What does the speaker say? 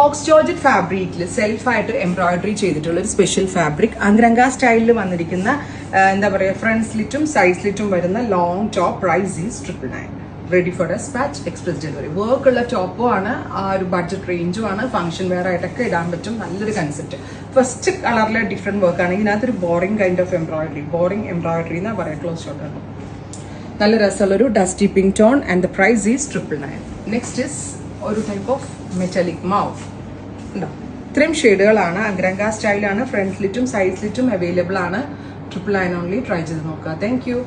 Fox georgette ഫാബ്രിക്കിൽ സെൽഫായിട്ട് embroidery ചെയ്തിട്ടുള്ള ഒരു സ്പെഷ്യൽ ഫാബ്രിക് അങ്കരങ്ക സ്റ്റൈലിൽ വന്നിരിക്കുന്ന എന്താ പറയുക ഫ്രണ്ട് സ്ലിറ്റും സൈഡ് സ്ലിറ്റും വരുന്ന long top. Price is 999. Ready for dispatch, express delivery. വർക്കുള്ള ടോപ്പും ആണ്, ആ ഒരു ബഡ്ജറ്റ് റേഞ്ചും ആണ്, ഫംഗ്ഷൻ വെയർ ആയിട്ടൊക്കെ ഇടാൻ പറ്റും. നല്ലൊരു കൺസെപ്റ്റ്. ഫസ്റ്റ് കളറിലെ ഡിഫറെന്റ് വർക്ക് ആണെങ്കിൽ ഇതിനകത്തൊരു boring kind of boring embroidery എന്നാ പറയാം. ക്ലോസ് ഷോട്ടാണ്. നല്ല രസമുള്ളൊരു dusty pink tone and the price is 999. Next is ഒരു ടൈപ്പ് ഓഫ് മെറ്റാലിക് മൗ ഉണ്ടോ. ഇത്രയും ഷെയ്ഡുകളാണ്. അങ്കരങ്ക സ്റ്റൈലാണ്. ഫ്രണ്ട് സ്ലിറ്റും സൈഡ് സ്ലിറ്റും അവൈലബിൾ ആണ്. 999 ഓൺലി. ട്രൈ ചെയ്ത് നോക്കുക. Thank U.